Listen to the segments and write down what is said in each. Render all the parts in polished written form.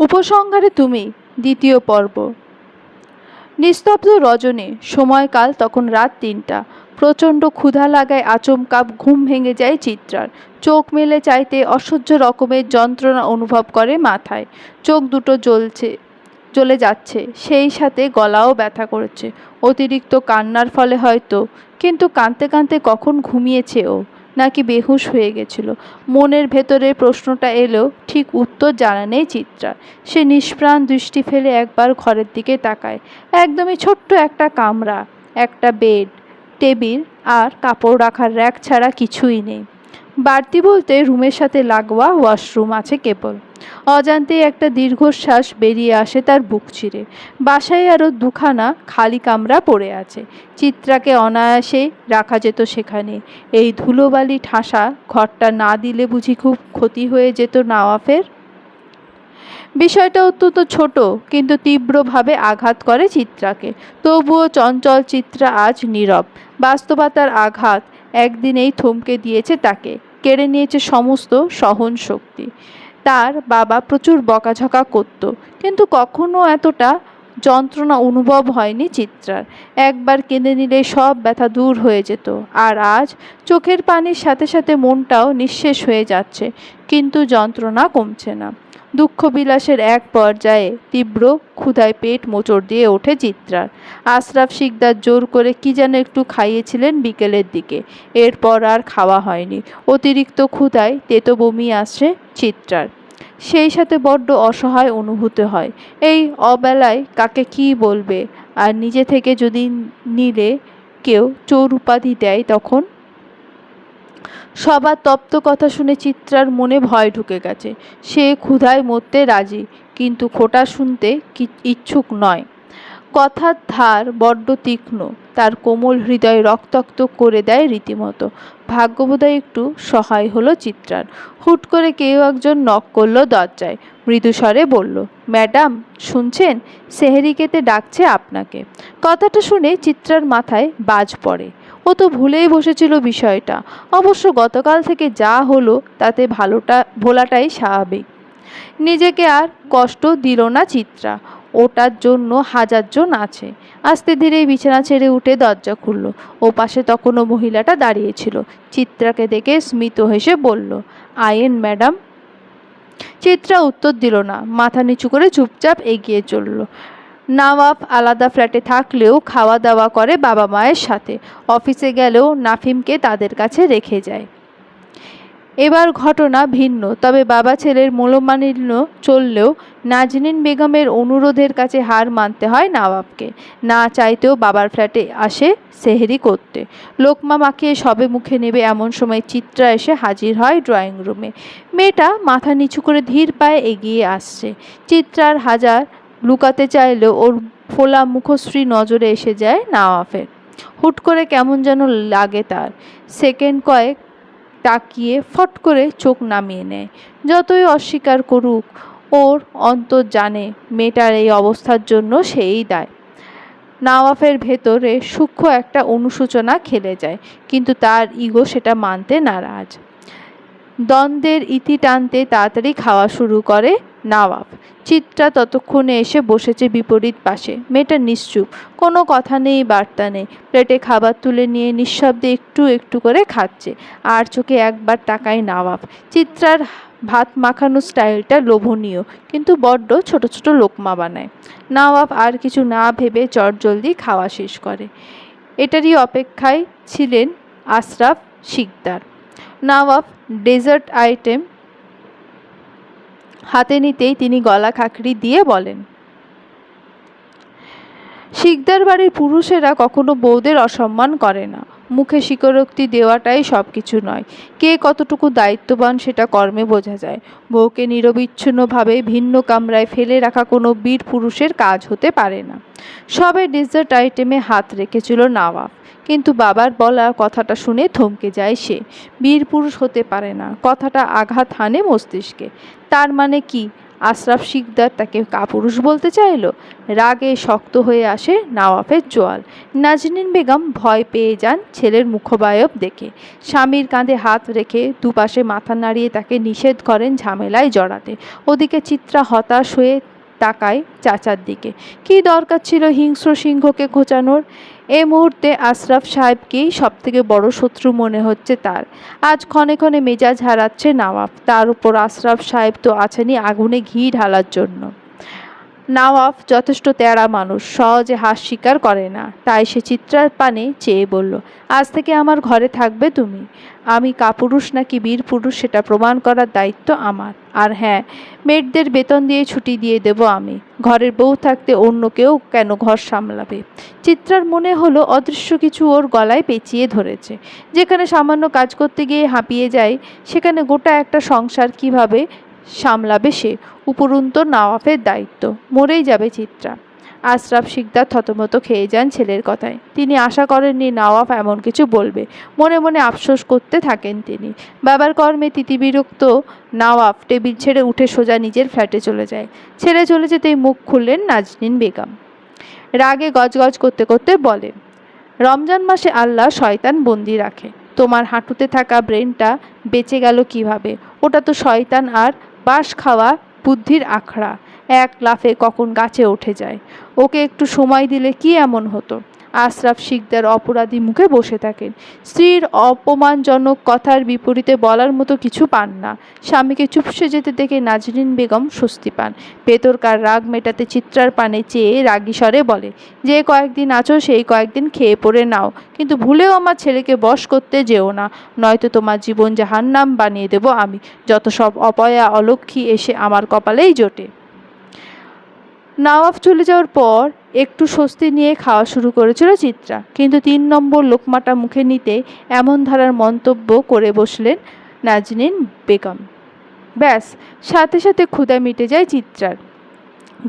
উপসংহারে তুমি দ্বিতীয় পর্ব। নিস্তব্ধ রজনী, সময়কাল তখন রাত ৩টা। প্রচণ্ড ক্ষুধা লাগায় আচমকা ঘুম ভেঙে যায় চিত্রার। চোখ মেলে চাইতে অসহ্য রকমের যন্ত্রণা অনুভব করে মাথায়। চোখ দুটো জ্বলে যাচ্ছে, সেই সাথে গলাও ব্যথা করছে অতিরিক্ত কান্নার ফলে হয়তো। কিন্তু কাঁদতে কাঁদতে কখন ঘুমিয়েছে ও, নাকি বেহুশ হয়ে গেছিল? মনের ভেতরে প্রশ্নটা এলেও ঠিক উত্তর জানা নেই চিত্রার। সে নিষ্প্রাণ দৃষ্টি ফেলে একবার ঘরের দিকে তাকায়। একদমই ছোট্ট একটা কামরা, একটা বেড, টেবিল আর কাপড় রাখার র্যাক ছাড়া কিছুই নেই। বাড়তি বলতে রুমের সাথে লাগোয়া ওয়াশরুম আছে কেবল। অজান্তেই একটা দীর্ঘশ্বাস বেরিয়ে আসে তার বুক চিরে। বাসায় আরও দুখানা খালি কামরা পড়ে আছে। চিত্রাকে অনায়াসেই রাখা যেত সেখানে। এই ধুলোবালি ঠাসা ঘরটা না দিলে বুঝি খুব ক্ষতি হয়ে যেত নওয়াফের? বিষয়টা অত্যন্ত ছোট, কিন্তু তীব্রভাবে আঘাত করে চিত্রাকে। তবুও চঞ্চল চিত্রা আজ নীরব। বাস্তবতার আঘাত একদিনেই থমকে দিয়েছে তাকে, কেড়ে নিয়েছে সমস্ত সহন শক্তি। তার বাবা প্রচুর বকাঝকা করত, কিন্তু কখনো এতটা যন্ত্রণা অনুভব হয়নি চিত্রার। একবার কেঁদে নিলে সব ব্যথা দূর হয়ে যেত। আর আজ চোখের পানির সাথে সাথে মনটাও নিঃশেষ হয়ে যাচ্ছে, কিন্তু যন্ত্রণা কমছে না। দুঃখ বিলাসের এক পর্যায়ে তীব্র ক্ষুধায় পেট মোচড় দিয়ে ওঠে চিত্রার। আশরাফ শিকদার জোর করে কি যেন একটু খাইয়েছিলেন বিকেলের দিকে। এরপর আর খাওয়া হয়নি। অতিরিক্ত ক্ষুধায় তেতো বমি আসছে চিত্রার। সেই সাথে বড্ড অসহায় অনুভূতি হয়। এই অবেলায় কাকে কী বলবে? আর নিজে থেকে যদি নিলে কেউ চোর উপাধি দেয় তখন? সবার তপ্ত কথা শুনে চিত্রার মনে ভয় ঢুকে গেছে। সে ক্ষুধায় মরতে রাজি, কিন্তু খোটা শুনতে ইচ্ছুক নয়। কথার ধার বড্ড তীক্ষ্ণ, তার কোমল হৃদয় রক্তাক্ত করে দেয় রীতিমতো। ভাগ্যবোধই একটু সহায় হলো চিত্রার। হুট করে কেউ একজন নক করলো দরজায়। মৃদুস্বরে বলল, ম্যাডাম শুনছেন? সেহরি খেতে ডাকছে আপনাকে। কথাটা শুনে চিত্রার মাথায় বাজ পড়ে। ও তো ভুলেই বসেছিল বিষয়টা। অবশ্য গতকাল থেকে যা হলো তাতে ভোলাটাই স্বাভাবিক। নিজেকে আর কষ্ট দিল না চিত্রা। ওটার জন্য হাজারজন আছে। আস্তে ধীরে বিছানা ছেড়ে উঠে দরজা খুলল। ও পাশে তখনও মহিলাটা দাঁড়িয়েছিল। চিত্রাকে দেখে স্মিত হেসে বলল, আয়েন ম্যাডাম। চিত্রা উত্তর দিল না, মাথা নিচু করে চুপচাপ এগিয়ে চলল। নওয়াব আলাদা ফ্ল্যাটে থাকলেও খাওয়া দাওয়া করে বাবা মায়ের সাথে। অফিসে গেলেও নাফিমকে তাদের কাছে রেখে যায়। এবার ঘটনা ভিন্ন, তবে বাবা ছেলের মনোমালিন্য চললেও নাজনীন বেগমের অনুরোধের কাছে হার মানতে হয় নওয়াবকে। না চাইতেও বাবার ফ্ল্যাটে আসে সেহরি করতে। লোকমা মাখিয়ে সবে মুখে নেবে এমন সময় চিত্রা এসে হাজির হয় ড্রয়িং রুমে। মেয়েটা মাথা নিচু করে ধীর পায়ে এগিয়ে আসছে। চিত্রার হাজার লুকাতে চাইলেও ওর ফোলা মুখশ্রী নজরে এসে যায় নওয়াফের। হুট করে কেমন যেন লাগে তার। সেকেন্ড কয়েক তাকিয়ে ফট করে চোখ নামিয়ে নেয়। যতই অস্বীকার করুক, ওর অন্তর জানে মেয়েটার এই অবস্থার জন্য সেই দায়। নওয়াফের ভেতরে সূক্ষ্ম একটা অনুশোচনা খেলে যায়, কিন্তু তার ইগো সেটা মানতে নারাজ। দ্বন্দ্বের ইতি টানতে তাড়াতাড়ি খাওয়া শুরু করে নওয়াব। চিত্রা ততক্ষণে এসে বসেছে বিপরীত পাশে। মেয়েটা নিশ্চুপ, কোনো কথা নেই, বার্তা নেই। প্লেটে খাবার তুলে নিয়ে নিঃশব্দে একটু একটু করে খাচ্ছে। আর চোখে একবার তাকায় নওয়াব। চিত্রার ভাত মাখানো স্টাইলটা লোভনীয়, কিন্তু বড্ড ছোট ছোট লোকমা বানায়। নওয়াব আর কিছু না ভেবে চটজলদি খাওয়া শেষ করে। এটারই অপেক্ষায় ছিলেন আশরাফ শিকদার। নওয়াব ডেজার্ট আইটেম হাতে নিতেই তিনি গলা খাঁকড়ি দিয়ে বলেন, শিকদার বাড়ির পুরুষেরা কখনো বউদের অসম্মান করে না। মুখে স্বীকারোক্তি দেওয়াটাই সব কিছু নয়। কে কতটুকু দায়িত্ববান সেটা কর্মে বোঝা যায়। বউকে নিরবিচ্ছিন্নভাবে ভিন্ন কামরায় ফেলে রাখা কোনো বীর পুরুষের কাজ হতে পারে না। সবে ডেজার্ট আইটেমে হাত রেখেছিল নওয়াব, কিন্তু বাবার বলা কথাটা শুনে থমকে যায় সে। বীর পুরুষ হতে পারে না, কথাটা আঘাত হানে মস্তিষ্কে। তার মানে কি আশরাফ শিকদার তাকে কাপুরুষ বলতে চাইল। রাগে শক্ত হয়ে আসে নওয়াফের জোয়াল। নাজনীন বেগম ভয় পেয়ে যান ছেলের মুখবায়ব দেখে। স্বামীর কাঁধে হাত রেখে দুপাশে মাথা নাড়িয়ে তাকে নিষেধ করেন ঝামেলায় জড়াতে। ওদিকে চিত্রা হতাশ হয়ে তাকায় চাচার দিকে। কী দরকার ছিল হিংস্র সিংহকে খোঁচানোর? এই মুহূর্তে আশরাফ সাহেবকেই সবথেকে বড় শত্রু মনে হচ্ছে তার। আজ ক্ষণে ক্ষণে মেজাজ হারাচ্ছে নওয়াব। তার উপর আশরাফ সাহেব তো আছেনই আগুনে ঘি ঢালার জন্য। নওয়াব যথেষ্ট তেড়া মানুষ, সহজে হার স্বীকার করে না। তাই সে চিত্রার পানে চেয়ে বলল, আজ থেকে আমার ঘরে থাকবে তুমি। আমি কাপুরুষ নাকি বীর পুরুষ সেটা প্রমাণ করার দায়িত্ব আমার। আর হ্যাঁ, মেয়েদের বেতন দিয়ে ছুটি দিয়ে দেব আমি। ঘরের বউ থাকতে অন্য কেউ কেন ঘর সামলাবে? চিত্রার মনে হলো অদৃশ্য কিছু ওর গলায় পেঁচিয়ে ধরেছে। যেখানে সামান্য কাজ করতে গিয়ে হাঁপিয়ে যায়, সেখানে গোটা একটা সংসার কিভাবে সামলাবে সে? উপরন্তু নওয়াফের দায়িত্ব। মরেই যাবে চিত্রা। আশরাফ শিকদার থতমত খেয়ে যান ছেলের কথায়। তিনি আশা করেননি নওয়াফ এমন কিছু বলবে। মনে মনে আফসোস করতে থাকেন তিনি। বাবার কর্মে তিতিবিরক্ত নওয়াফ টেবিল ছেড়ে উঠে সোজা নিজের ফ্ল্যাটে চলে যায়। ছেলে চলে যেতেই মুখ খুললেন নাজনীন বেগম। রাগে গজগজ করতে করতে বলে, রমজান মাসে আল্লাহ শয়তান বন্দি রাখে। তোমার হাঁটুতে থাকা ব্রেনটা বেঁচে গেল কিভাবে? ওটা তো শয়তান আর বাঁশ খাওয়া বুদ্ধির আখড়া। এক লাফে কখন গাছে উঠে যায়। ওকে একটু সময় দিলে কি এমন হতো? আশরাফ শিকদার অপরাধী মুখে বসে থাকেন। স্ত্রীর অপমানজনক কথার বিপরীতে বলার মতো কিছু পান না। স্বামীকে চুপসে যেতে দেখে নাজনীন বেগম স্বস্তি পান। ভেতরকার রাগ মেটাতে চিত্রার পানে চেয়ে রাগী স্বরে বলে, যে কয়েকদিন আছো সেই কয়েকদিন খেয়ে পড়ে নাও, কিন্তু ভুলেও আমার ছেলেকে বশ করতে যেও না, নয়তো তোমার জীবন জাহান্নাম বানিয়ে দেব আমি। যত সব অপয়া অলক্ষী এসে আমার কপালেই জোটে। নওয়াফ চলে যাওয়ার পর একটু স্বস্তি নিয়ে খাওয়া শুরু করেছিল চিত্রা, কিন্তু 3 নম্বর লোকমাটা মুখে নিতে এমন ধারার মন্তব্য করে বসলেন নাজনীন বেগম। ব্যাস, সাথে সাথে ক্ষুধা মিটে যায় চিত্রার।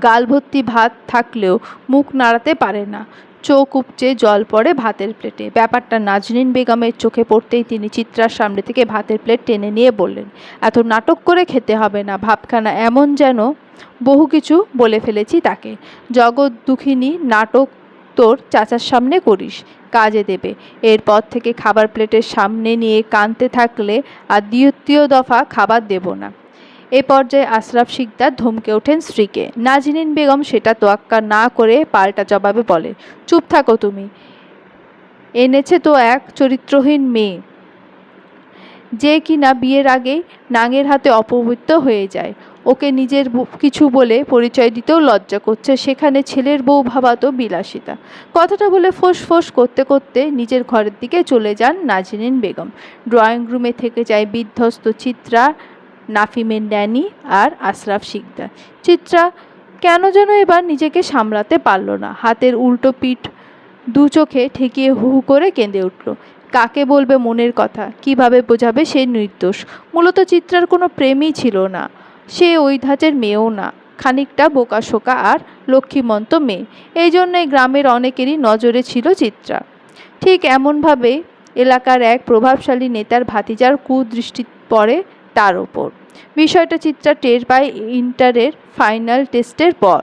গাল ভর্তি ভাত থাকলেও মুখ নাড়াতে পারে না। চোখ উপচে জল পড়ে ভাতের প্লেটে। ব্যাপারটা নাজনীন বেগমের চোখে পড়তেই তিনি চিত্রার সামনে থেকে ভাতের প্লেট টেনে নিয়ে বললেন, এত নাটক করে খেতে হবে না। ভাবখানা এমন যেন বহু কিছু বলে ফেলেছি তাকে। জগৎ দুঃখিনী নাটক তোর চাচার সামনে করিস, কাজে দেবে। এরপর থেকে খাবার প্লেটের সামনে নিয়ে কাঁদতে থাকলে আর দ্বিতীয় দফা খাবার দেব না। এ পর্যায়ে আশরাফ শিকদার ধমকে ওঠেন স্ত্রীকে। নাজনীন বেগম সেটা তোয়াক্কা না করে পাল্টা জবাবে বলে, চুপ থাকো তুমি। এনেছে তো এক চরিত্রহীন মেয়ে, যে কিনা বিয়ের আগেই নাঙের হাতে অপবিত্র হয়ে যায়। ওকে নিজের কিছু বলে পরিচয় দিতেও লজ্জা করছে, সেখানে ছেলের বউ ভাবা তো বিলাসিতা। কথাটা বলে ফোঁস ফোঁস করতে করতে নিজের ঘরের দিকে চলে যান নাজনীন বেগম। ড্রয়িং রুমে থেকে যায় বিধ্বস্ত চিত্রা, নাফিমের ন্যানি আর আশরাফ শিকদার। চিত্রা কেন যেন এবার নিজেকে সামলাতে পারল না। হাতের উল্টো পিঠ দু চোখে ঠেকিয়ে হু হু করে কেঁদে উঠল। কাকে বলবে মনের কথা? কিভাবে বোঝাবে সে নির্দোষ? মূলত চিত্রার কোনো প্রেমই ছিল না। সে ওই ধাঁচের মেয়েও না, খানিকটা বোকাশোকা আর লক্ষ্মীমন্ত মেয়ে। এই জন্যই গ্রামের অনেকেরই নজরে ছিল চিত্রা। ঠিক এমনভাবে এলাকার এক প্রভাবশালী নেতার ভাতিজার কুদৃষ্টি পড়ে তার ওপর। বিষয়টা চিত্রা টের পায় ইন্টারের ফাইনাল টেস্টের পর।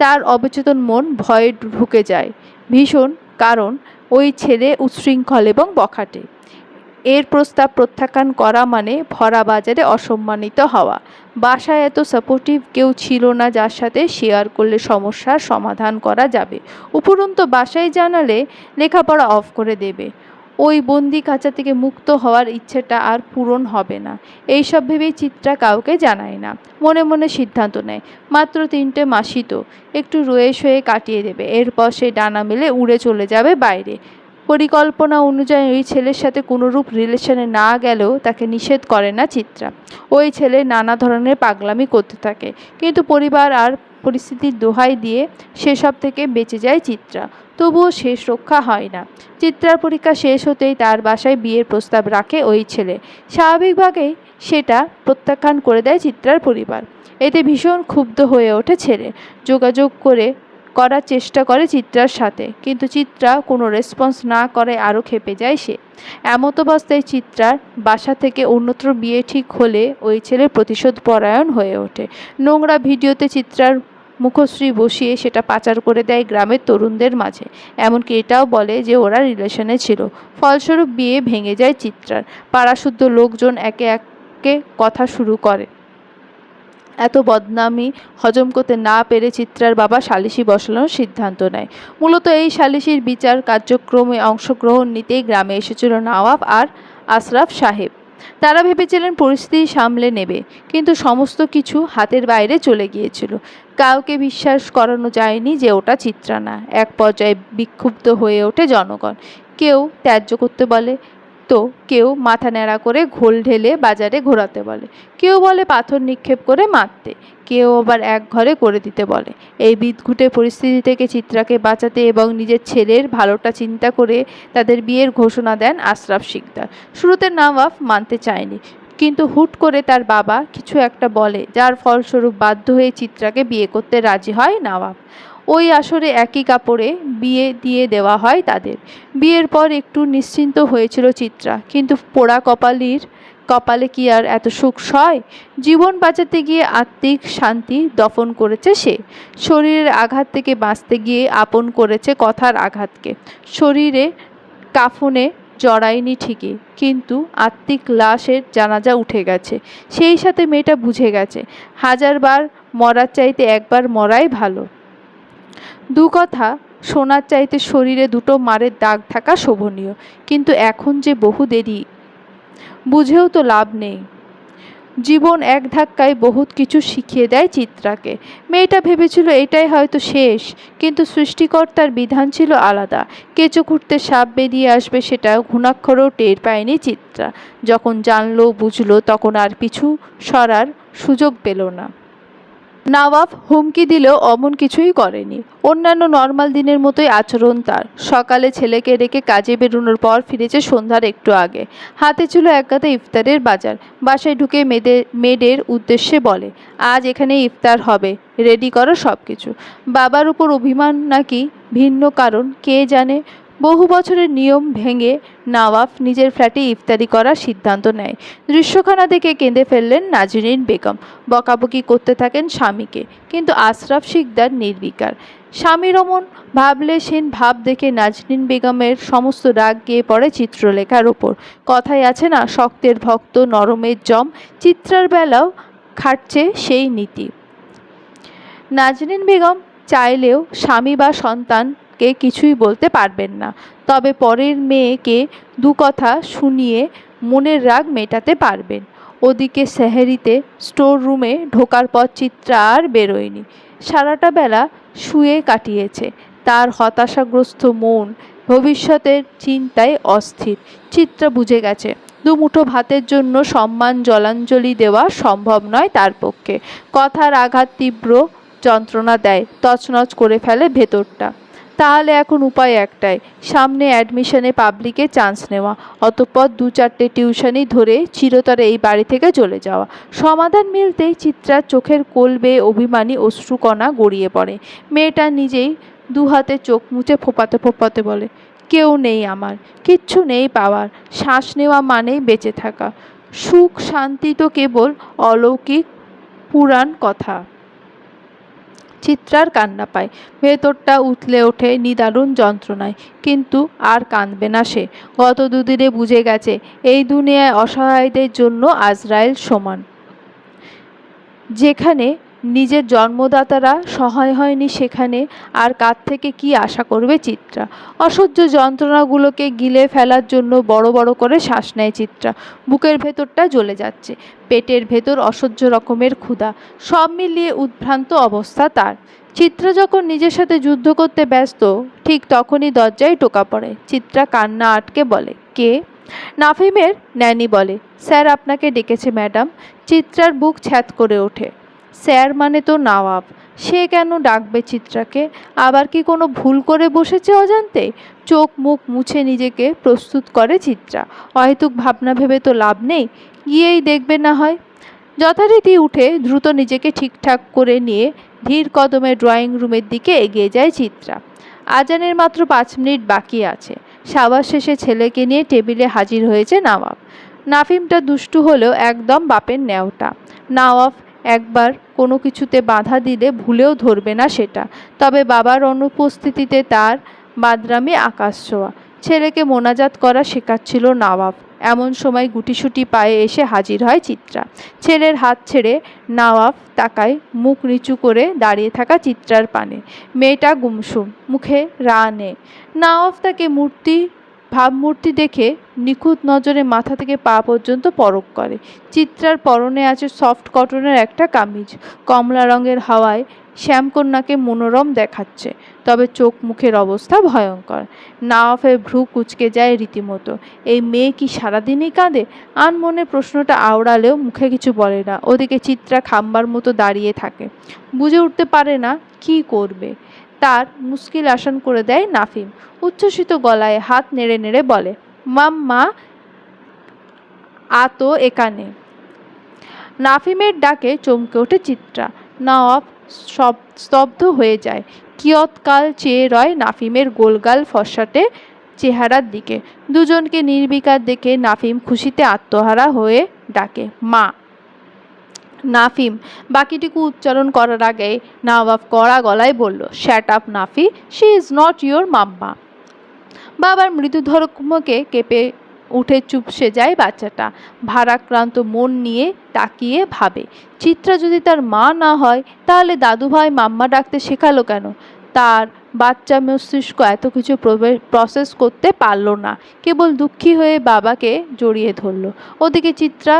তার অবচেতন মন ভয়ে ঢুকে যায় ভীষণ, কারণ ওই ছেলে উচ্ছৃঙ্খল এবং বখাটে। এর প্রস্তাব প্রত্যাখ্যান করা মানে ভরা বাজারে অসম্মানিত হওয়া। বাসায় এত সাপোর্টিভ কেউ ছিল না যার সাথে শেয়ার করলে সমস্যার সমাধান করা যাবে। উপরন্তু বাসায় জানালে লেখাপড়া অফ করে দেবে। ওই বন্দি খাঁচা থেকে মুক্ত হওয়ার ইচ্ছেটা আর পূরণ হবে না। এইসব ভেবেই চিত্রা কাউকে জানায় না। মনে মনে সিদ্ধান্ত নেয়, মাত্র 3টে মাসই তো, একটু রয়ে সয়ে কাটিয়ে দেবে। এরপর সে ডানা মেলে উড়ে চলে যাবে বাইরে। পরিকল্পনা অনুযায়ী ওই ছেলের সাথে কোনোরূপ রিলেশনে না গেলেও তাকে নিষেধ করে না চিত্রা। ওই ছেলে নানা ধরনের পাগলামি করতে থাকে, কিন্তু পরিবার আর পরিস্থিতির দোহাই দিয়ে সেসব থেকে বেঁচে যায় চিত্রা। তবুও শেষ রক্ষা হয় না। চিত্রার পরীক্ষা শেষ হতেই তার বাসায় বিয়ের প্রস্তাব রাখে ওই ছেলে। স্বাভাবিকভাবেই সেটা প্রত্যাখ্যান করে দেয় চিত্রার পরিবার। এতে ভীষণ ক্ষুব্ধ হয়ে ওঠে ছেলে। যোগাযোগ করে করার চেষ্টা করে চিত্রার সাথে, কিন্তু চিত্রা কোনো রেসপন্স না করে আরও ক্ষেপে যায় সে। এমত অবস্থায় চিত্রার বাসা থেকে অন্যত্র বিয়ে ঠিক হলে ওই ছেলে প্রতিশোধ পরায়ণ হয়ে ওঠে। নোংরা ভিডিওতে চিত্রার মুখশ্রী বসিয়ে সেটা পাচার করে দেয় গ্রামের তরুণদের মাঝে। এমনকি এটাও বলে যে ওরা রিলেশনে ছিল। ফলস্বরূপ বিয়ে ভেঙে যায় চিত্রার। পাড়াশুদ্ধ লোকজন একে একে কথা শুরু করে। এত বদনামি হজম করতে না পেরে চিত্রার বাবা সালিশি বসানোর সিদ্ধান্ত নেয়। মূলত এই সালিশির বিচার কার্যক্রমে অংশগ্রহণ নিতেই গ্রামে এসেছিল নওয়াব আর আশরাফ সাহেব। তারা ভেবেছিলেন পরিস্থিতি সামলে নেবে, কিন্তু সমস্ত কিছু হাতের বাইরে চলে গিয়েছিল। কাউকে বিশ্বাস করানো যায়নি যে ওটা চিত্রা না। এক পর্যায়ে বিক্ষুব্ধ হয়ে ওঠে জনগণ। কেউ ত্যায্য করতে বলে, তো কেউ মাথা ন্যাড়া করে ঘোল ঢেলে বাজারে ঘোরাতে বলে, কেউ বলে পাথর নিক্ষেপ করে মারতে, কেউ আবার এক ঘরে করে দিতে বলে। এই বিদঘুটে পরিস্থিতি থেকে চিত্রাকে বাঁচাতে এবং নিজের ছেলের ভালোটা চিন্তা করে তাদের বিয়ের ঘোষণা দেন আশরাফ শিকদার। শুরুতে নওয়াব মানতে চায়নি, কিন্তু হুট করে তার বাবা কিছু একটা বলে, যার ফলস্বরূপ বাধ্য হয়ে চিত্রাকে বিয়ে করতে রাজি হয় নওয়াব। ওই আসরে একই কাপড়ে বিয়ে দিয়ে দেওয়া হয় তাদের। বিয়ের পর একটু নিশ্চিন্ত হয়েছিল চিত্রা, কিন্তু পোড়া কপালে কি আর এত সুখ সয়? জীবন বাঁচাতে গিয়ে আত্মিক শান্তি দফন করেছে সে। শরীরের আঘাত থেকে বাঁচতে গিয়ে আপন করেছে কথার আঘাতকে। শরীরে কাফনে জড়ায়নি ঠিকই, কিন্তু আত্মিক লাশের জানাজা উঠে গেছে। সেই সাথে মেয়েটা বুঝে গেছে, হাজারবার মরার চাইতে একবার মরাই ভালো। দু কথা শোনার চাইতে শরীরে দুটো মারের দাগ থাকা শোভনীয়। কিন্তু এখন যে বহু দেরি, বুঝেও তো লাভ নেই। জীবন এক ধাক্কায় বহুত কিছু শিখিয়ে দেয় চিত্রাকে। মেয়েটা ভেবেছিল এটাই হয়তো শেষ, কিন্তু সৃষ্টিকর্তার বিধান ছিল আলাদা। কেঁচো খুঁড়তে সাপ বেরিয়ে আসবে সেটা ঘুণাক্ষরেও টের পায়নি চিত্রা। যখন জানলো বুঝলো, তখন আর পিছু সরার সুযোগ পেল না। নওয়াব হুমকি দিলেও অমন কিছুই করেনি। অন্যান্য নর্মাল দিনের মতোই আচরণ তার। সকালে ছেলেকে রেখে কাজে বেরোনোর পর ফিরেছে সন্ধ্যার একটু আগে। হাতে ছিল এক গাদা ইফতারের বাজার। বাসায় ঢুকে মেয়েদের উদ্দেশ্যে বলে, আজ এখানে ইফতার হবে, রেডি করো সব কিছু। বাবার উপর অভিমান নাকি ভিন্ন কারণ কে জানে। বহু বছরের নিয়ম ভেঙে নওয়াব নিজের ফ্ল্যাটে ইফতারি করার সিদ্ধান্ত নেয়। দৃশ্যখানা দেখে কেঁদে ফেললেন নাজনীন বেগম। বকাবকি করতে থাকেন স্বামীকে, কিন্তু আশরাফ শিকদার নির্বিকার। স্বামীর অমন ভাবলেশহীন ভাব দেখে নাজনীন বেগমের সমস্ত রাগ গিয়ে পড়ে চিত্রলেখার ওপর। কথায় আছে না, শক্তের ভক্ত নরমের জম, চিত্রার বেলাও খাটছে সেই নীতি। নাজনীন বেগম চাইলেও স্বামী বা সন্তানকে কিছুই বলতে পারবেন না, তবে পরের মেয়েকে দু কথা শুনিয়ে মনের রাগ মেটাতে পারবেন। ওদিকে সেহরিতে স্টোর রুমে ঢোকার পর চিত্রা আর বেরোয়নি। সারাটা বেলা শুয়ে কাটিয়েছে। তার হতাশাগ্রস্ত মন ভবিষ্যতের চিন্তায় অস্থির। চিত্রা বুঝে গেছে, দুমুঠো ভাতের জন্য সম্মান জলাঞ্জলি দেওয়া সম্ভব নয় তার পক্ষে। কথার আঘাত তীব্র যন্ত্রণা দেয়, তছনছ করে ফেলে ভেতরটা। তাহলে এখন উপায় একটাই, সামনে অ্যাডমিশনে পাবলিকে চান্স নেওয়া, অতঃপর 2-4টে টিউশনি ধরে চিরতরে এই বাড়ি থেকে চলে যাওয়া। সমাধান মিলতেই চিত্রার চোখের কোল বেয়ে অভিমানী অশ্রুকণা গড়িয়ে পড়ে। মেয়েটা নিজেই দুহাতে চোখ মুছে ফোঁপাতে ফোঁপাতে বলে, কেউ নেই আমার, কিচ্ছু নেই পাওয়ার। শ্বাস নেওয়া মানেই বেঁচে থাকা। সুখ শান্তি তো কেবল অলৌকিক পুরাণ কথা। চিত্রার কান্না পায়, ভেতরটা উথলে ওঠে নিদারুণ যন্ত্রণায়, কিন্তু আর কাঁদবে না সে। গত দুদিনে বুঝে গেছে, এই দুনিয়ায় অসহায়দের জন্য আজরাইল সমান। যেখানে নিজের জন্মদাতারা সহায় হয়নি, সেখানে আর কার থেকে কি আশা করবে চিত্রা? অসহ্য যন্ত্রণাগুলোকে গিলে ফেলার জন্য বড় বড় করে শ্বাস নেয় চিত্রা। বুকের ভেতরটা জ্বলে যাচ্ছে, পেটের ভেতর অসহ্য রকমের ক্ষুধা, সব মিলিয়ে উদ্ভ্রান্ত অবস্থা তার। চিত্রা যখন নিজের সাথে যুদ্ধ করতে ব্যস্ত, ঠিক তখনই দরজায় টোকা পড়ে। চিত্রা কান্না আটকে বলে, কে? নাফিমের ন্যানি বলে, স্যার আপনাকে ডেকেছে ম্যাডাম। চিত্রার বুক ছ্যাঁত করে ওঠে। স্যার মানে তো নওয়াব, সে কেন ডাকবে চিত্রাকে? আবার কি কোনো ভুল করে বসেছে অজান্তে? চোখ মুখ মুছে নিজেকে প্রস্তুত করে চিত্রা। অহেতুক ভাবনা ভেবে তো লাভ নেই, গিয়েই দেখবে না হয়। যথারীতি উঠে দ্রুত নিজেকে ঠিকঠাক করে নিয়ে ধীর কদমে ড্রয়িং রুমের দিকে এগিয়ে যায় চিত্রা। আজানের মাত্র 5 মিনিট বাকি আছে। সাবাস শেষে ছেলেকে নিয়ে টেবিলে হাজির হয়েছে নওয়াব। নাফিমটা দুষ্টু হলেও একদম বাপের ন্যাওটা। নওয়াব একবার কোনো কিছুতে বাধা দিলে ভুলেও ধরবে না সেটা। তবে বাবার অনুপস্থিতিতে তার বাদরামি আকাশ ছোঁয়া। ছেলেকে মোনাজাত করা শেখাচ্ছিল নওয়াব। এমন সময় গুটিসুটি পায়ে এসে হাজির হয় চিত্রা। ছেলের হাত ছেড়ে নওয়াব তাকায় মুখ নিচু করে দাঁড়িয়ে থাকা চিত্রার পানে। মেয়েটা গুমসুম, মুখে রা নেই। নওয়াব তাকে ভাবমূর্তি দেখে নিখুঁত নজরে মাথা থেকে পা পর্যন্ত পরখ করে। চিত্রার পরনে আছে সফট কটনের একটা কামিজ। কমলা রঙের হাওয়ায় শ্যামকন্যাকে মনোরম দেখাচ্ছে, তবে চোখ মুখের অবস্থা ভয়ঙ্কর। নওয়াবের ভ্রু কুঁচকে যায় রীতিমতো। এই মেয়ে কি সারাদিনই কাঁদে? আনমনে প্রশ্নটা আওড়ালেও মুখে কিছু বলে না। ওদিকে চিত্রা খাম্বার মতো দাঁড়িয়ে থাকে, বুঝে উঠতে পারে না কি করবে। তার মুশকিল আসান করে দেয় নাফিম। উচ্ছ্বসিত গলায় হাত নেড়ে নেড়ে বলে, মাম্মা আ তো এখানে। নাফিমের ডাকে চমকে ওঠে চিত্রা। নওয়াব স্তব্ধ হয়ে যায়। কিয়ৎকাল চেয়ে রয় নাফিমের গোলগাল ফর্সাটে চেহারার দিকে। দুজনকে নির্বিকার দেখে নাফিম খুশিতে আত্মহারা হয়ে ডাকে, মা। নাফিম বাকিটুকু উচ্চারণ করার আগে নওয়াব কড়া গলায় বলল, shut up Nafi, she is not your mamma. বাবার মৃদু ধর্মকে কেঁপে উঠে চুপসে যায় বাচ্চাটা। ভারাক্রান্ত মন নিয়ে তাকিয়ে ভাবে, চিত্রা যদি তার মা না হয় তাহলে দাদুভাই মাম্মা ডাকতে শেখালো কেন? তার বাচ্চা মস্তিষ্ক এত কিছু প্রসেস করতে পারল না, কেবল দুঃখী হয়ে বাবাকে জড়িয়ে ধরল। ওদিকে চিত্রা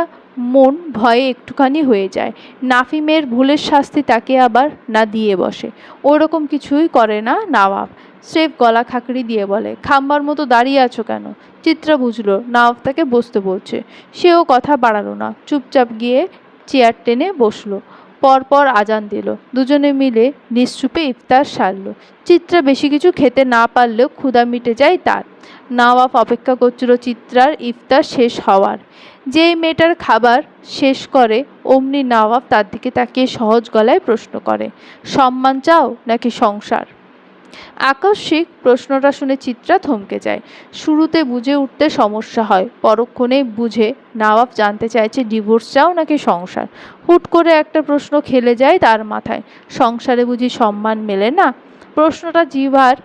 মন ভয়ে একটুখানি হয়ে যায়। নাফিমের ভুলের শাস্তি তাকে আবার না দিয়ে বসে। ওরকম কিছুই করে না নওয়াব। স্রেফ গলা খাকড়ি দিয়ে বলে, খাম্বার মতো দাঁড়িয়ে আছো কেন? চিত্রা বুঝলো নওয়াব তাকে বসতে বলছে। সেও কথা বাড়ালো না, চুপচাপ গিয়ে চেয়ার টেনে বসলো। পরপর আজান দিল। দুজনে মিলে নিশ্চুপে ইফতার সারল। চিত্রা বেশি কিছু খেতে না পারলেও ক্ষুধা মিটে যায় তার। নওয়াব অপেক্ষা করছিল চিত্রার ইফতার শেষ হওয়ার। যেই মেয়েটার খাবার শেষ করে অমনি নওয়াব তার দিকে তাকিয়ে সহজ গলায় প্রশ্ন করে, সম্মান চাও নাকি সংসার? আকস্মিক প্রশ্নটা শুনে চিত্রা থমকে যায়। শুরুতে বুঝে উঠতে সমস্যা হয়, পরক্ষণে বুঝে নওয়াব জানতে চাইছে ডিভোর্স চাও নাকি সংসার। হুট করে একটা প্রশ্ন খেলে যায় তার মাথায়, সংসারে বুঝি সম্মান মেলে না? প্রশ্নটা জিহ্বার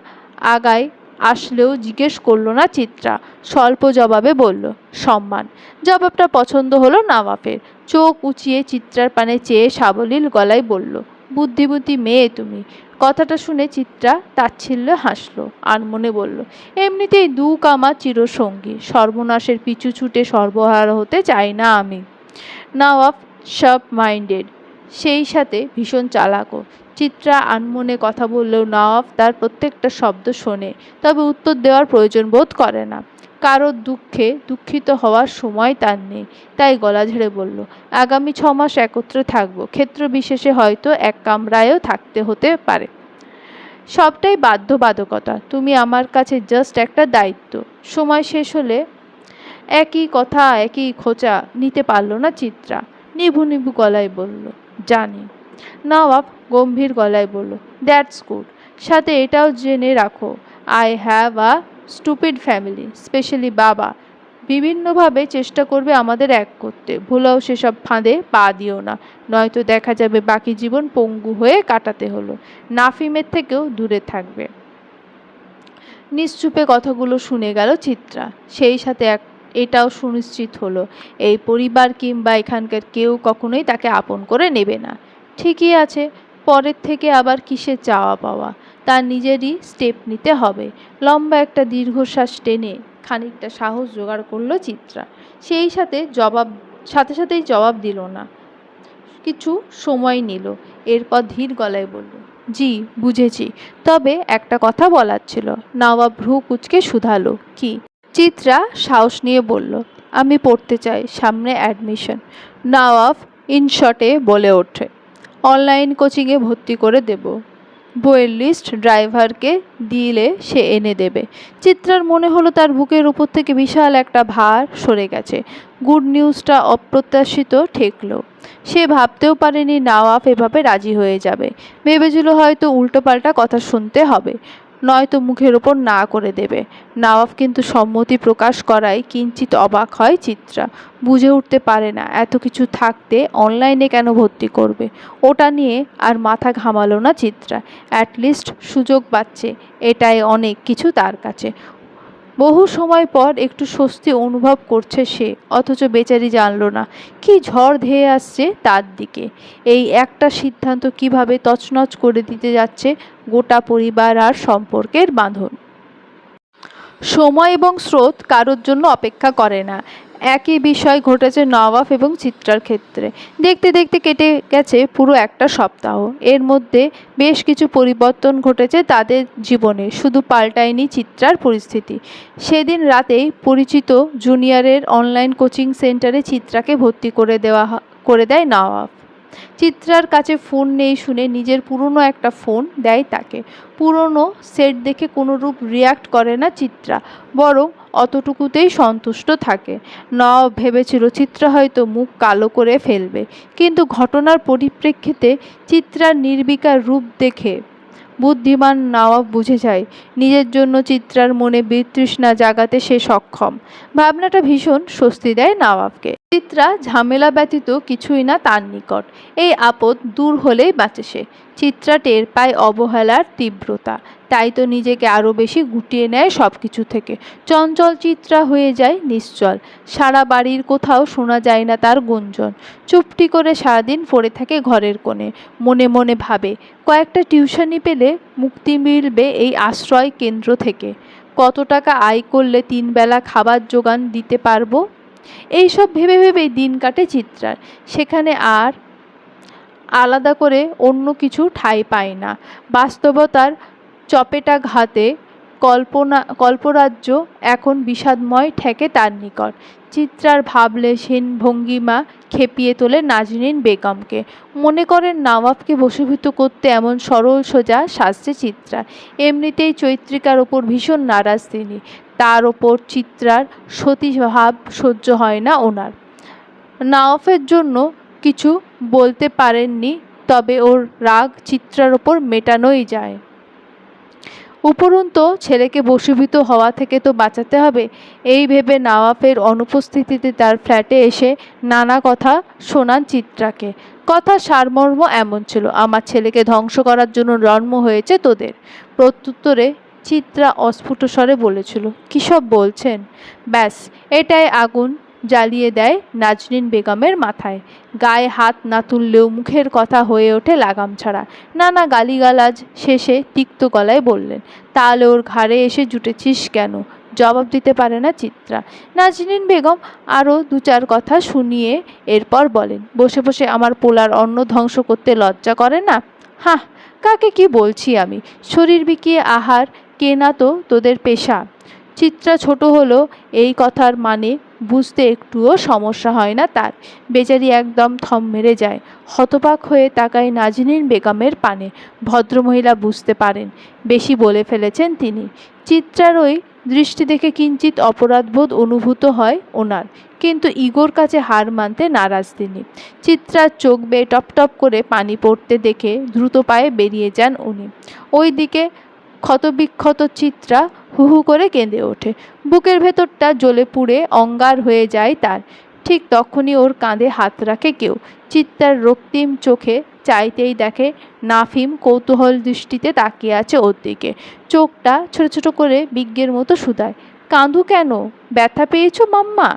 আগায় আসলেও জিজ্ঞেস করল না চিত্রা। স্বল্প জবাবে বলল, সম্মান। জবাবটা পছন্দ হলো নওয়াবের। চোখ উঁচিয়ে চিত্রার পানে চেয়ে সাবলীল গলায় বলল, বুদ্ধিমতী মেয়ে তুমি। কথাটা শুনে চিত্রা তাচ্ছিল্যে হাসল, আর মনে বলল, এমনিতেই দু কামা চিরসঙ্গী, সর্বনাশের পিছু ছুটে সর্বহারা হতে চাই না আমি। নওয়াব শার্প মাইন্ডেড, সেই সাথে ভীষণ চালাকও। চিত্রা আনমনে কথা বললেও নওয়াব তার প্রত্যেকটা শব্দ শোনে, তবে উত্তর দেওয়ার প্রয়োজন বোধ করে না। কারোর দুঃখে দুঃখিত হওয়ার সময় তার নেই, তাই গলা ঝেড়ে বলল, আগামী 6 মাস একত্রে থাকবো, ক্ষেত্র বিশেষে হয়তো এক কামরায়ও থাকতে হতে পারে। সবটাই বাধ্যবাধকতা, তুমি আমার কাছে জাস্ট একটা দায়িত্ব। সময় শেষ হলে একই কথা একই খোঁচা নিতে পারল না চিত্রা। নিভু নিভু গলায় বলল, জানি। নওয়াব গম্ভীর গলায় বলল, দ্যাটস গুড। সাথে এটাও জেনে রাখো, I have a stupid family, specially বাবা বিভিন্নভাবে চেষ্টা করবে আমাদের এক করতে। ভুলেও সেসব ফাঁদে পা দিও না, নয়তো দেখা যাবে বাকি জীবন পঙ্গু হয়ে কাটাতে হলো। নাফিমের থেকেও দূরে থাকবে। নিশ্চুপে কথাগুলো শুনে গেল চিত্রা। সেই সাথে এটাও সুনিশ্চিত হলো, এই পরিবার কিংবা এখানকার কেউ কখনোই তাকে আপন করে নেবে না। ঠিকই আছে, পরের থেকে আবার কিসের চাওয়া পাওয়া? তার নিজেরই স্টেপ নিতে হবে। লম্বা একটা দীর্ঘশ্বাস টেনে খানিকটা সাহস জোগাড় করলো চিত্রা। সেই সাথেই জবাব দিল না, কিছু সময় নিল। এরপর ধীর গলায় বলল, জি বুঝেছি, তবে একটা কথা বলার ছিল। নওয়াব ভ্রু কুঁচকে শুধালো, কি? চিত্রা সাহস নিয়ে বলল, আমি পড়তে চাই, সামনে অ্যাডমিশন। নওয়াব ইনশর্টে বলে ওঠে, অনলাইন কোচিংয়ে ভর্তি করে দেব। বইয়ের লিস্ট ড্রাইভারকে দিলে সে এনে দেবে। চিত্রার মনে হলো তার বুকের উপর থেকে বিশাল একটা ভার সরে গেছে। গুড নিউজটা অপ্রত্যাশিত ঠেকলো। সে ভাবতেও পারেনি নওয়াব এভাবে রাজি হয়ে যাবে। ভেবেছিল হয়তো উল্টোপাল্টা কথা শুনতে হবে, নয়তো মুখের ওপর না করে দেবে। নওয়াব কিন্তু সম্মতি প্রকাশ করায় কিঞ্চিত অবাক হয় চিত্রা। বুঝে উঠতে পারে না এত কিছু থাকতে অনলাইনে কেন ভর্তি করবে। ওটা নিয়ে আর মাথা ঘামালো না চিত্রা। অ্যাটলিস্ট সুযোগ পাচ্ছে, এটাই অনেক কিছু তার কাছে। বহু সময় পর একটু স্বস্তি অনুভব করছে সে, অথচ বেচারি জানল না কি ঝড় ধেয়ে আসছে তার দিকে। এই একটা সিদ্ধান্ত কিভাবে তছনছ করে দিতে যাচ্ছে গোটা পরিবার আর সম্পর্কের বাঁধন। সময় এবং স্রোত কারোর জন্য অপেক্ষা করে না। একই বিষয় ঘটেছে নওয়াব এবং চিত্রার ক্ষেত্রে। দেখতে দেখতে কেটে গেছে পুরো একটা সপ্তাহ। এর মধ্যে বেশ কিছু পরিবর্তন ঘটেছে তাদের জীবনে, শুধু পাল্টায়নি চিত্রার পরিস্থিতি। সেদিন রাতেই পরিচিত জুনিয়রের অনলাইন কোচিং সেন্টারে চিত্রাকে ভর্তি করে দেয় নওয়াব। চিত্রার কাছে ফোন নেই শুনে নিজের পুরনো একটা ফোন দেয় তাকে। পুরনো সেট দেখে কোনোরূপ রিয়াক্ট করে না চিত্রা, বরং অতটুকুতেই সন্তুষ্ট থাকে। নওয়াব ভেবেছিল চিত্রা হয়তো মুখ কালো করে ফেলবে, কিন্তু ঘটনার পরিপ্রেক্ষিতে চিত্রার নির্বিকার রূপ দেখে বুদ্ধিমান নওয়াব বুঝে যায় নিজের জন্য চিত্রার মনে বিতৃষ্ণা জাগাতে সে সক্ষম। ভাবনাটা ভীষণ স্বস্তি দেয় নওয়াবকে। চিত্রা ঝামেলা ব্যতীত কিছুই না তার নিকট। এই আপদ দূর হলেই বাঁচে সে। চিত্রা টের পায় অবহেলার তীব্রতা, তাই তো নিজেকে আরও বেশি গুটিয়ে নেয় সব কিছু থেকে। চঞ্চল চিত্রা হয়ে যায় নিশ্চল। সারা বাড়ির কোথাও শোনা যায় না তার গুঞ্জন। চুপটি করে সারাদিন পড়ে থাকে ঘরের কোণে। মনে মনে ভাবে কয়েকটা টিউশনি পেলে মুক্তি মিলবে এই আশ্রয় কেন্দ্র থেকে। কত টাকা আয় করলে 3 বেলা খাবার জোগান দিতে পারবো। এইসব ভেবে ভেবেই দিন কাটে চিত্রার। সেখানে আর আলাদা করে অন্য কিছু ঠাঁই পায় না। বাস্তবতার চপেটাঘাতে কল্পরাজ্য এখন বিষাদময় ঠেকে তার নিকট। চিত্রার ভাবলেশহীন ভঙ্গিমা খেপিয়ে তোলে নাজনীন বেগমকে। মনে করেন নওয়াবকে বশীভূত করতে এমন সরল সোজা সাজছে চিত্রা। এমনিতেই চৈত্রিকার ওপর ভীষণ নারাজ তিনি। তার ওপর চিত্রার সতীভাব সহ্য হয় না ওনার। নওয়াবের জন্য কিছু বলতে পারেননি, তবে ওর রাগ চিত্রার ওপর মেটানোই যায়। উপরন্তু ছেলেকে বশীভূত হওয়া থেকে তো বাঁচাতে হবে, এই ভেবে নওয়াবের অনুপস্থিতিতে তার ফ্ল্যাটে এসে নানা কথা শোনান চিত্রাকে। কথার সারমর্ম এমন ছিল, আমার ছেলেকে ধ্বংস করার জন্য জন্ম হয়েছে তোদের। প্রত্যুত্তরে চিত্রা অস্ফুট স্বরে বলেছিল, কী সব বলছেন। ব্যাস, এটাই আগুন জ্বালিয়ে দেয় নাজনীন বেগমের মাথায়। গায়ে হাত না তুললেও মুখের কথা হয়ে ওঠে লাগাম ছাড়া। নানা গালিগালাজ শেষে তিক্ত গলায় বললেন, তাহলে ওর ঘাড়ে এসে জুটেছিস কেন? জবাব দিতে পারে না চিত্রা। নাজনীন বেগম আরও 2-4 কথা শুনিয়ে এরপর বলেন, বসে বসে আমার পোলার অন্ন ধ্বংস করতে লজ্জা করে না? হাহ, কাকে কি বলছি আমি? শরীর বিকিয়ে আহার কেনা তো তোদের পেশা। চিত্রা ছোট হলো এই কথার মানে বুঝতে একটুও সমস্যা হয় না তার। বেচারি একদম থম মেরে যায়। হতবাক হয়ে তাকায় নাজনীন বেগমের পানে। ভদ্রমহিলা বুঝতে পারেন বেশি বলে ফেলেছেন তিনি। চিত্রার ওই দৃষ্টি দেখে কিঞ্চিত অপরাধবোধ অনুভূত হয় ওনার, কিন্তু ইগোর কাছে হার মানতে নারাজ তিনি। চিত্রার চোখ বেয়ে টপ টপ করে পানি পড়তে দেখে দ্রুত পায়ে বেরিয়ে যান উনি। ওই দিকে ক্ষতবিক্ষত চিত্রা হু হু করে কেঁদে ওঠে। বুকের ভেতরটা জ্বলে পুড়ে অঙ্গার হয়ে যায় তার। ঠিক তখনই ওর কাঁধে হাত রাখে কেউ। চিত্রার রক্তিম চোখে চাইতেই দেখে নাফিম কৌতূহল দৃষ্টিতে তাকিয়ে আছে ওর দিকে। চোখটা ছোট ছোট করে বিজ্ঞের মতো শুধায়, কাঁদো কেন? ব্যথা পেয়েছো মাম্মা?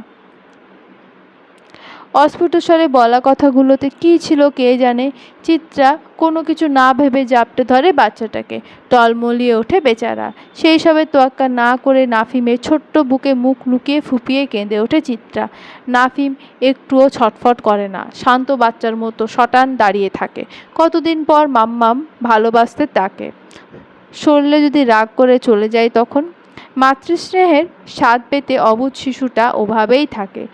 অস্ফুট স্বরে বলা কথাগুলোতে কী ছিল কে জানে। চিত্রা কোনো কিছু না ভেবে জাপটে ধরে বাচ্চাটাকে। টলমলিয়ে ওঠে বেচারা। সেই সবে তোয়াক্কা না করে নাফিমের ছোট্ট বুকে মুখ লুকিয়ে ফুপিয়ে কেঁদে ওঠে চিত্রা। নাফিম একটুও ছটফট করে না, শান্ত বাচ্চার মতো শটান দাঁড়িয়ে থাকে। কতদিন পর মাম্মাম ভালোবাসতে তাকে। সরলে যদি রাগ করে চলে যায় তখন? মাতৃস্নেহের স্বাদ পেতে অবুঝ শিশুটা ওভাবেই থাকে।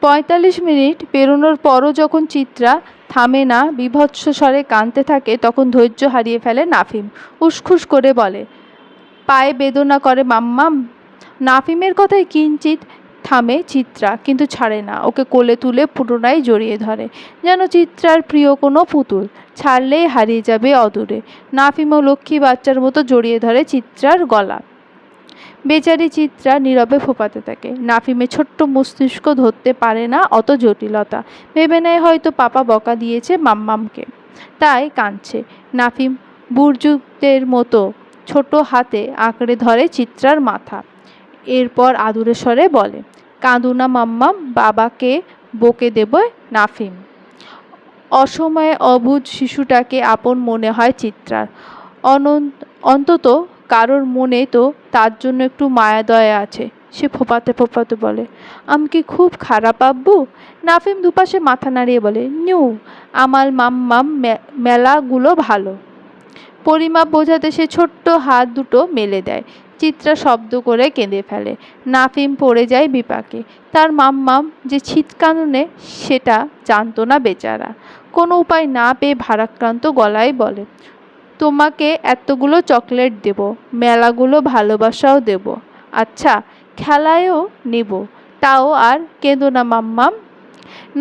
45 মিনিট পেরোনোর পরও যখন চিত্রা থামে না, বীভৎস স্বরে কাঁদতে থাকে, তখন ধৈর্য হারিয়ে ফেলে নাফিম। উসখুস করে বলে, পায়ে বেদনা করে মাম্মাম। নাফিমের কথায় কিঞ্চিত থামে চিত্রা, কিন্তু ছাড়ে না। ওকে কোলে তুলে পুনরায় জড়িয়ে ধরে, যেন চিত্রার প্রিয় কোনো পুতুল, ছাড়লেই হারিয়ে যাবে অদূরে। নাফিমও লক্ষ্মী বাচ্চার মতো জড়িয়ে ধরে চিত্রার গলা। বেচারি চিত্রা নীরবে ফোঁপাতে থাকে। নাফিমের ছোট্ট মস্তিষ্ক ধরতে পারে না অত জটিলতা। ভেবে নেয় হয়তো পাপা বকা দিয়েছে মাম্মামকে, তাই কাঁদছে। নাফিম বুর্জুকদের মতো ছোট হাতে আঁকড়ে ধরে চিত্রার মাথা। এরপর আদুরে স্বরে বলে, কাঁদো না মাম্মাম, বাবাকে বকে দেবে নাফিম। অসময়ে অবুঝ শিশুটাকে আপন মনে হয় চিত্রার। অন্তত কারোর মনে তো তার জন্য একটু মায়া দয়া আছে। সে ফোঁপাতে ফোঁপাতে বলে, আমি কি খুব খারাপ আব্বু? নাফিম দুপাশে মাথা নাড়িয়ে বলে, নিউ, আমার মাম্মাম মেলাগুলো ভালো। পরিমাপ বোঝাতে সে ছোট্ট হাত দুটো মেলে দেয়। চিত্রা শব্দ করে কেঁদে ফেলে। নাফিম পড়ে যায় বিপাকে। তার মাম্মাম যে ছিটকানুনে সেটা জানতো না বেচারা। কোনো উপায় না পেয়ে ভারাক্রান্ত গলায় বলে, তোমাকে এতগুলো চকলেট দেব, মেলাগুলো ভালোবাসাও দেব, আচ্ছা খেলায়ও নেব, তাও আর কেঁদো না মাম্মাম।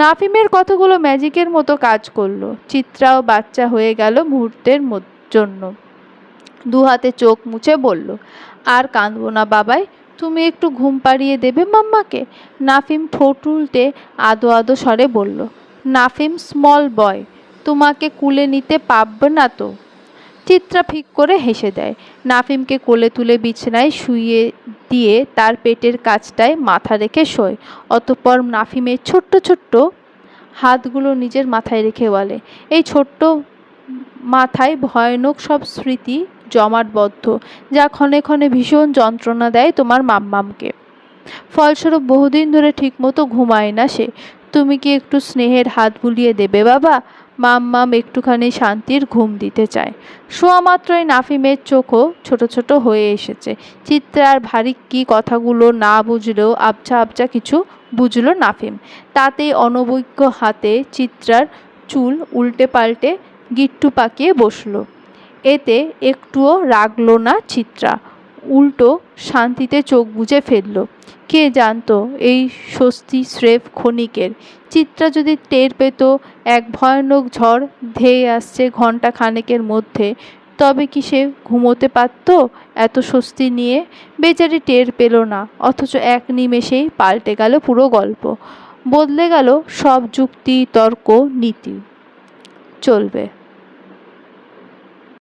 নাফিমের কথাগুলো ম্যাজিকের মতো কাজ করলো। চিত্রাও বাচ্চা হয়ে গেল মুহূর্তের জন্য। দু হাতে চোখ মুছে বলল, আর কাঁদবো না বাবাই, তুমি একটু ঘুম পাড়িয়ে দেবে মাম্মাকে। নাফিম ঠোঁট উল্টে আদো আদো স্বরে বলল, নাফিম স্মল বয়, তোমাকে কুলে নিতে পারবে না তো? চিত্রা ফিক করে হেসে দেয়। নাফিমকে কোলে তুলে বিছানায় শুইয়ে দিয়ে তার পেটের কাছটায় মাথা রেখে শোয়। অতঃপর নাফিমের ছোট্ট ছোট্ট হাতগুলো নিজের মাথায় রেখে বলে, এই ছোট্ট মাথায় ভয়ানক সব স্মৃতি জমাটবদ্ধ, যা ক্ষণে ক্ষণে ভীষণ যন্ত্রণা দেয় তোমার মাম্মামকে। ফলস্বরূপ বহুদিন ধরে ঠিকমতো ঘুমায় না সে। তুমি কি একটু স্নেহের হাত বুলিয়ে দেবে বাবা? মাম্মাম একটুখানি শান্তির ঘুম দিতে চায়। শোয়া মাত্রই নাফিমের চোখও ছোট ছোট হয়ে এসেছে। চিত্রার ভারী কি কথাগুলো না বুঝলেও আবছা আবছা কিছু বুঝল নাফিম। তাতেই অনবজ্ঞ হাতে চিত্রার চুল উল্টে পাল্টে গিট্টু পাকিয়ে বসল। এতে একটুও রাগল না চিত্রা, উল্টো শান্তিতে চোখ বুজে ফেলল। কে জানতো এই স্বস্তি স্রেফ ক্ষণিকের। চিত্রা যদি টের পেত এক ভয়ানক ঝড় ধেয়ে আসছে ঘণ্টা খানেকের মধ্যে, তবে কি সে ঘুমোতে পারত এত স্বস্তি নিয়ে? বেচারি টের পেল না, অথচ এক নিমেষেই পাল্টে গেল পুরো গল্প। বদলে গেল সব যুক্তি তর্ক নীতি। চলবে।